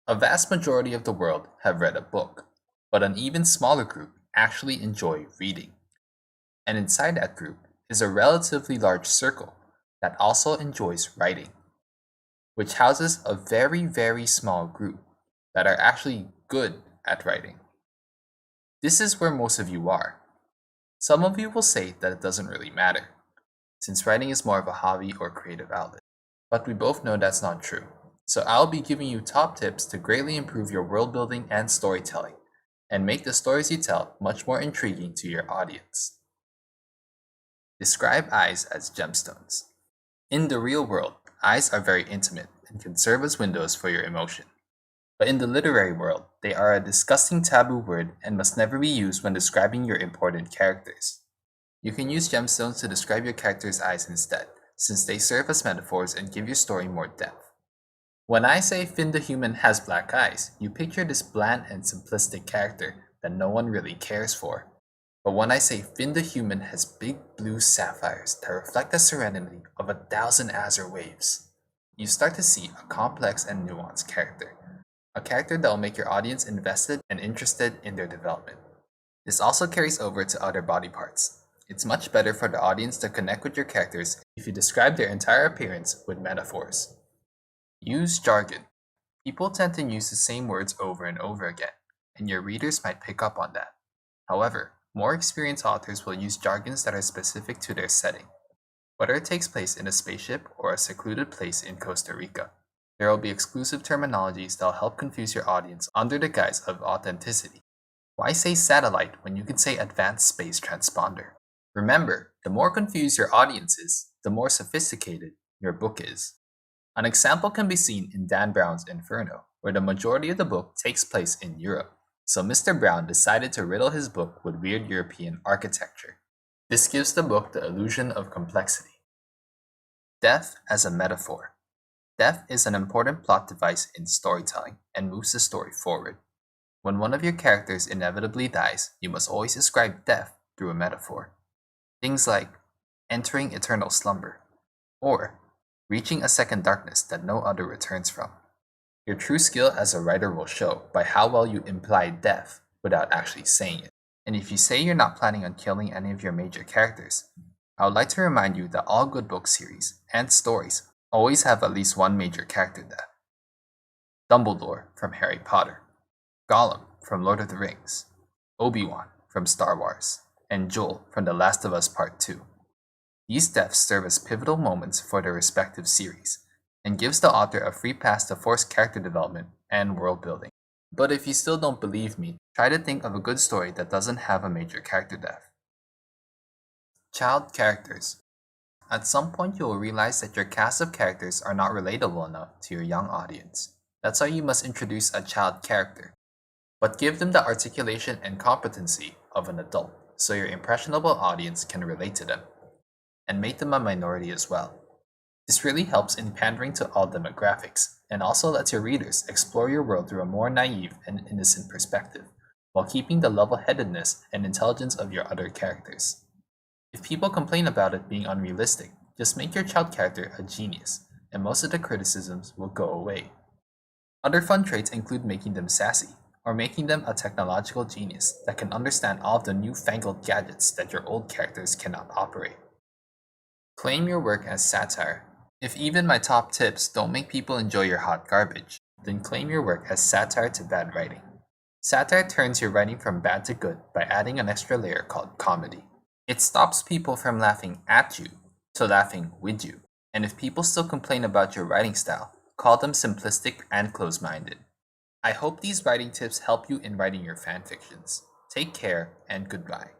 A vast majority of the world have read a book, but an even smaller group actually enjoy reading. And inside that group is a relatively large circle that also enjoys writing, which houses a very, very small group that are actually good at writing. This is where most of you are. Some of you will say that it doesn't really matter, since writing is more of a hobby or creative outlet. But we both know that's not true. So I'll be giving you top tips to greatly improve your world building and storytelling, and make the stories you tell much more intriguing to your audience. Describe eyes as gemstones. In the real world, eyes are very intimate and can serve as windows for your emotion. But in the literary world, they are a disgusting taboo word and must never be used when describing your important characters. You can use gemstones to describe your character's eyes instead, since they serve as metaphors and give your story more depth. When I say Finn the Human has black eyes, you picture this bland and simplistic character that no one really cares for. But when I say Finn the Human has big blue sapphires that reflect the serenity of 1,000 azure waves, you start to see a complex and nuanced character. A character that will make your audience invested and interested in their development. This also carries over to other body parts. It's much better for the audience to connect with your characters if you describe their entire appearance with metaphors. Use jargon. People tend to use the same words over and over again, and your readers might pick up on that. However, more experienced authors will use jargons that are specific to their setting. Whether it takes place in a spaceship or a secluded place in Costa Rica, there will be exclusive terminologies that will help confuse your audience under the guise of authenticity. Why say satellite when you can say advanced space transponder? Remember, the more confused your audience is, the more sophisticated your book is. An example can be seen in Dan Brown's Inferno, where the majority of the book takes place in Europe. So Mr. Brown decided to riddle his book with weird European architecture. This gives the book the illusion of complexity. Death as a metaphor. Death is an important plot device in storytelling and moves the story forward. When one of your characters inevitably dies, you must always describe death through a metaphor. Things like entering eternal slumber, or reaching a second darkness that no other returns from. Your true skill as a writer will show by how well you imply death without actually saying it. And if you say you're not planning on killing any of your major characters, I would like to remind you that all good book series and stories always have at least one major character death. Dumbledore from Harry Potter, Gollum from Lord of the Rings, Obi-Wan from Star Wars, and Joel from The Last of Us Part 2. These deaths serve as pivotal moments for their respective series, and gives the author a free pass to force character development and world building. But if you still don't believe me, try to think of a good story that doesn't have a major character death. Child characters. At some point you will realize that your cast of characters are not relatable enough to your young audience. That's why you must introduce a child character, but give them the articulation and competency of an adult, so your impressionable audience can relate to them, and make them a minority as well. This really helps in pandering to all demographics, and also lets your readers explore your world through a more naive and innocent perspective, while keeping the level-headedness and intelligence of your other characters. If people complain about it being unrealistic, just make your child character a genius, and most of the criticisms will go away. Other fun traits include making them sassy, or making them a technological genius that can understand all of the newfangled gadgets that your old characters cannot operate. Claim your work as satire. If even my top tips don't make people enjoy your hot garbage, then claim your work as satire to bad writing. Satire turns your writing from bad to good by adding an extra layer called comedy. It stops people from laughing at you to laughing with you. And if people still complain about your writing style, call them simplistic and close-minded. I hope these writing tips help you in writing your fanfictions. Take care and goodbye.